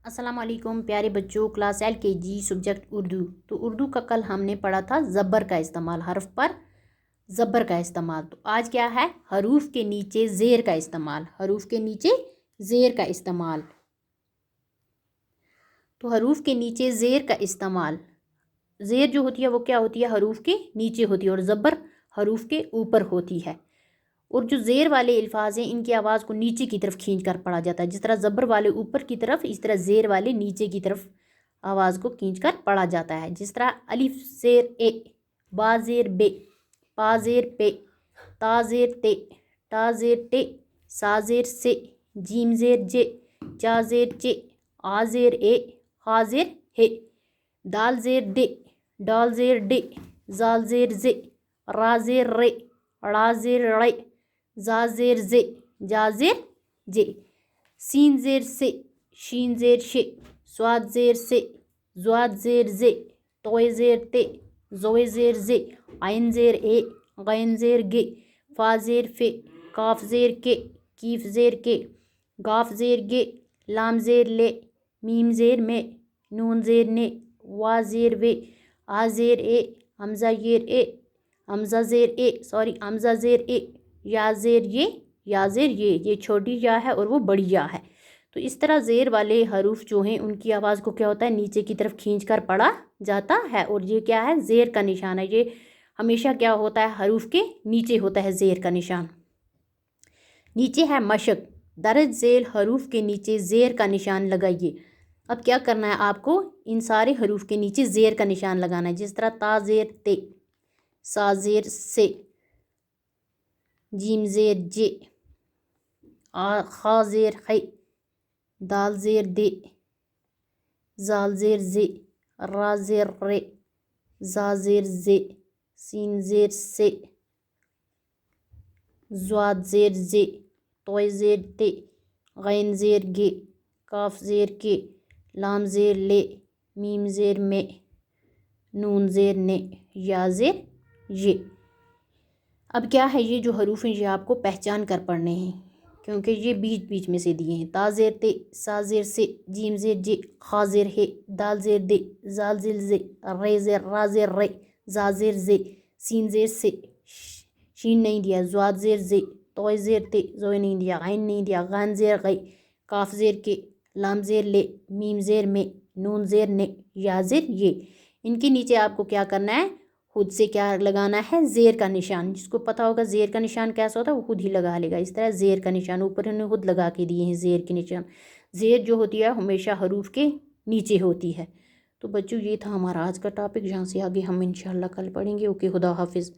السلام علیکم پیارے بچوں، کلاس LKG سبجیکٹ اردو۔ تو اردو کا کل ہم نے پڑھا تھا زبر کا استعمال، حرف پر زبر کا استعمال۔ تو آج کیا ہے؟ حروف کے نیچے زیر کا استعمال، حروف کے نیچے زیر کا استعمال۔ تو حروف کے نیچے زیر کا استعمال، زیر جو ہوتی ہے وہ کیا ہوتی ہے؟ حروف کے نیچے ہوتی ہے، اور زبر حروف کے اوپر ہوتی ہے۔ اور جو زیر والے الفاظ ہیں ان کی آواز کو نیچے کی طرف کھینچ کر پڑھا جاتا ہے، جس طرح زبر والے اوپر کی طرف، اس طرح زیر والے نیچے کی طرف آواز کو کھینچ کر پڑھا جاتا ہے۔ جس طرح الف زیر اے، با زیر بے، پا زیر پے، تا زیر تے، ٹا زیر ٹے، سا زیر سے، جیم زیر جے، چا زیر چے، آ زیر اے، ہا زیر ہے، دال زیر دے، ڈال زیر ڈے، زال زیر زے، را زیر رے، ڑا زیر ڑے، زا زیر زے، جا زیر جے، سین زیر سے، شین زیر شے، سواد زیر سے، زواد زیر زے، توئے زیر تے، زوئے زیر زے، عین زیر اے، غین زیر گے، فا زیر فے، کاف زیر کے، کیف زیر کے، گاف زیر گے، لام زیر لے، میم زیر میں، نون زیر نے، وا زیر وے، آ زیر اے، حمزہ زیر اے، حمزہ زیر اے حمزہ زیر اے، یا زیر یہ چھوٹی یا ہے اور وہ بڑی یا ہے۔ تو اس طرح زیر والے حروف جو ہیں ان کی آواز کو کیا ہوتا ہے؟ نیچے کی طرف کھینچ کر پڑھا جاتا ہے، اور یہ کیا ہے؟ زیر کا نشان ہے۔ یہ ہمیشہ کیا ہوتا ہے؟ حروف کے نیچے ہوتا ہے زیر کا نشان۔ نیچے ہے مشق، درج ذیل حروف کے نیچے زیر کا نشان لگائیے۔ اب کیا کرنا ہے آپ کو؟ ان سارے حروف کے نیچے زیر کا نشان لگانا ہے۔ جس طرح تا زیر تے، سا زیر سے، جیم زیر جے، خا زیر خے، دال زیر دے، زال زیر زے، را زیر رے، زا زیر زے، سین زیر سے، زواد زیر زے، توئے زیر تے، غین زیر گے، کاف زیر کے، لام زیر لے، میم زیر میں، نون زیر نے، یا زیر یہ۔ اب کیا ہے؟ یہ جو حروف ہیں یہ آپ کو پہچان کر پڑھنے ہیں، کیونکہ یہ بیچ بیچ میں سے دیے ہیں۔ تا زیر تے، سا زیر سے، جیم زیر جے، خا زیر ہے، دال زیر دے، زال زیر زے، را زیر رے، زا زیر زے، سین زیر سے، شین نہیں دیا، زواد زیر زے، توئے زیر تے، زوئے نہیں دیا، عین نہیں دیا، غان زیر غے، کاف زیر کے، لام زیر لے، میم زیر میں، نون زیر نے، یا زیر یہ۔ ان کے نیچے آپ کو کیا کرنا ہے؟ خود سے کیا لگانا ہے؟ زیر کا نشان۔ جس کو پتا ہوگا زیر کا نشان کیسا ہوتا ہے وہ خود ہی لگا لے گا۔ اس طرح زیر کا نشان اوپر انہوں نے خود لگا کے دیے ہیں زیر کے نشان۔ زیر جو ہوتی ہے ہمیشہ حروف کے نیچے ہوتی ہے۔ تو بچوں یہ تھا ہمارا آج کا ٹاپک، جہاں سے آگے ہم انشاءاللہ کل پڑھیں گے۔ اوکے، خدا حافظ۔